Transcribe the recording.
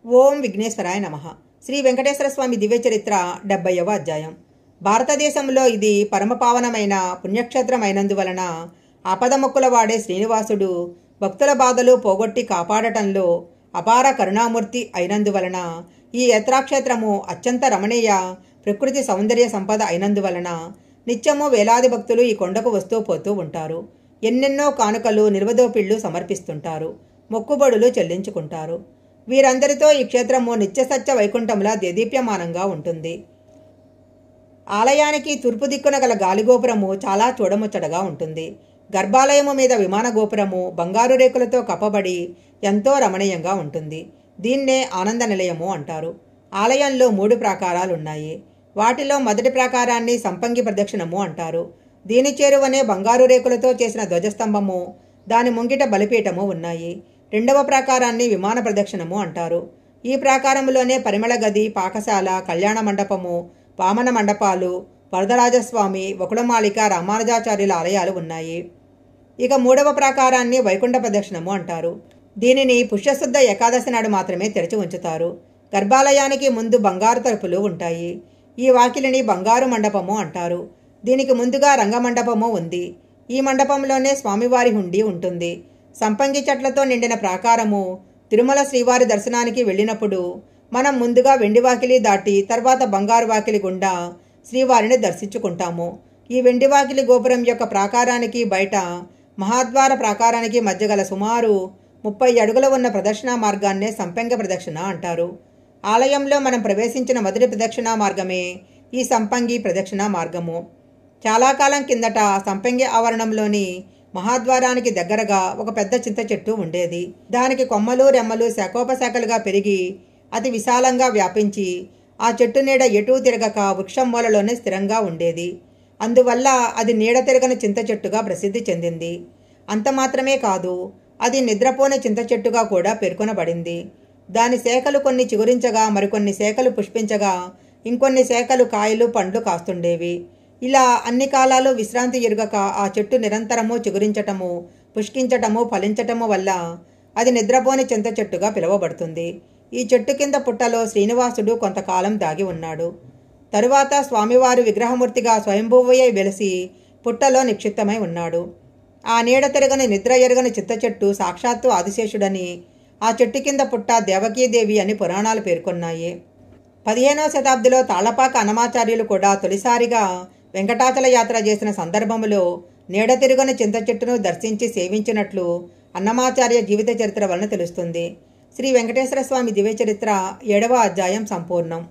ఓం విఘ్నేశ్వరాయ నమః. శ్రీ వెంకటేశ్వర స్వామి దివ్య చరిత్ర 70వ అధ్యాయం. భారతదేశంలో ఇది పరమపావనమైన పుణ్యక్షేత్రమైనందువలన ఆపదముక్కుల వాడే శ్రీనివాసుడు భక్తుల బాధలు పోగొట్టి కాపాడటంలో అపార కరుణామూర్తి అయినందువలన ఈ యాత్రాక్షేత్రము అత్యంత రమణీయ ప్రకృతి సౌందర్య సంపద అయినందువలన నిత్యము వేలాది భక్తులు ఈ కొండకు వస్తూ పోతూ ఉంటారు. ఎన్నెన్నో కానుకలు నిర్వదోపిళ్లు సమర్పిస్తుంటారు. మొక్కుబడులు చెల్లించుకుంటారు. వీరందరితో ఈ క్షేత్రము నిత్యసత్య వైకుంఠంలా దేదీప్యమానంగా ఉంటుంది. ఆలయానికి తూర్పు దిక్కున గల గాలిగోపురము చాలా చూడముచ్చటగా ఉంటుంది. గర్భాలయము మీద విమాన గోపురము బంగారు రేకులతో కప్పబడి ఎంతో రమణీయంగా ఉంటుంది. దీన్నే ఆనంద నిలయము అంటారు. ఆలయంలో 3 ప్రాకారాలున్నాయి. వాటిలో మొదటి ప్రాకారాన్ని సంపంగి ప్రదక్షిణము అంటారు. దీని చేరువనే బంగారు రేకులతో చేసిన ధ్వజస్తంభము, దాని ముంగిట బలిపీఠము ఉన్నాయి. రెండవ ప్రాకారాన్ని విమాన ప్రదక్షిణము అంటారు. ఈ ప్రాకారంలోనే పరిమళ గది, పాకశాల, కళ్యాణ మండపము, వామన మండపాలు, వరదరాజస్వామి, వకుళమాళిక, రామానుజాచార్యుల ఆలయాలు ఉన్నాయి. ఇక 3వ ప్రాకారాన్ని వైకుంఠ ప్రదక్షిణము అంటారు. దీనిని పుష్యశుద్ధ ఏకాదశి నాడు మాత్రమే తెరిచి ఉంచుతారు. గర్భాలయానికి ముందు బంగారు తలుపులు ఉంటాయి. ఈ వాకిలిని బంగారు మండపము అంటారు. దీనికి ముందుగా రంగమండపము ఉంది. ఈ మండపంలోనే స్వామివారి హుండీ ఉంటుంది. సంపంగి చెట్లతో నిండిన ప్రాకారము. తిరుమల శ్రీవారి దర్శనానికి వెళ్ళినప్పుడు మనం ముందుగా వెండి వాకిలి దాటి తర్వాత బంగారు వాకిలి గుండా శ్రీవారిని దర్శించుకుంటాము. ఈ వెండి వాకిలి గోపురం యొక్క ప్రాకారానికి బయట మహాద్వార ప్రాకారానికి మధ్య గల సుమారు 30 అడుగుల ఉన్న ప్రదక్షిణా మార్గాన్నే సంపంగి ప్రదక్షిణ అంటారు. ఆలయంలో మనం ప్రవేశించిన మొదటి ప్రదక్షిణా మార్గమే ఈ సంపంగి ప్రదక్షిణా మార్గము. చాలా కాలం కిందట సంపంగి ఆవరణంలోని మహాద్వారానికి దగ్గరగా ఒక పెద్ద చింత చెట్టు ఉండేది. దానికి కొమ్మలు రెమ్మలు శాఖోపశాఖలుగా పెరిగి అతి విశాలంగా వ్యాపించి ఆ చెట్టు నీడ ఎటూ తిరగక వృక్షం మూలలోనే స్థిరంగా ఉండేది. అందువల్ల అది నీడ తిరగని చింత చెట్టుగా ప్రసిద్ధి చెందింది. అంత మాత్రమే కాదు, అది నిద్రపోని చింత చెట్టుగా కూడా పేర్కొనబడింది. దాని శాఖలు కొన్ని చిగురించగా, మరికొన్ని శాఖలు పుష్పించగా, ఇంకొన్ని శాఖలు కాయలు పండ్లు కాస్తుండేవి. ఇలా అన్ని కాలాలు విశ్రాంతి ఎరుగక ఆ చెట్టు నిరంతరము చిగురించటము, పుష్పించటము, ఫలించటము వల్ల అది నిద్రపోని చింత చెట్టుగా పిలువబడుతుంది. ఈ చెట్టు కింద పుట్టలో శ్రీనివాసుడు కొంతకాలం దాగి ఉన్నాడు. తరువాత స్వామివారు విగ్రహమూర్తిగా స్వయంభూవయ్య వెలిసి పుట్టలో నిక్షిప్తమై ఉన్నాడు. ఆ నీడ తిరగని నిద్ర ఎరగని చింత చెట్టు సాక్షాత్తు ఆదిశేషుడని, ఆ చెట్టు కింద పుట్ట దేవకీదేవి అని పురాణాలు పేర్కొన్నాయి. 15వ శతాబ్దిలో తాళ్లపాక అన్నమాచార్యులు కూడా తొలిసారిగా వెంకటాచల యాత్ర చేసిన సందర్భములో నీడ తిరుగని చింత చెట్టును దర్శించి సేవించినట్లు అన్నమాచార్య జీవిత చరిత్ర వలన తెలుస్తుంది. శ్రీ వెంకటేశ్వర స్వామి దివ్య చరిత్ర 7వ అధ్యాయం సంపూర్ణం.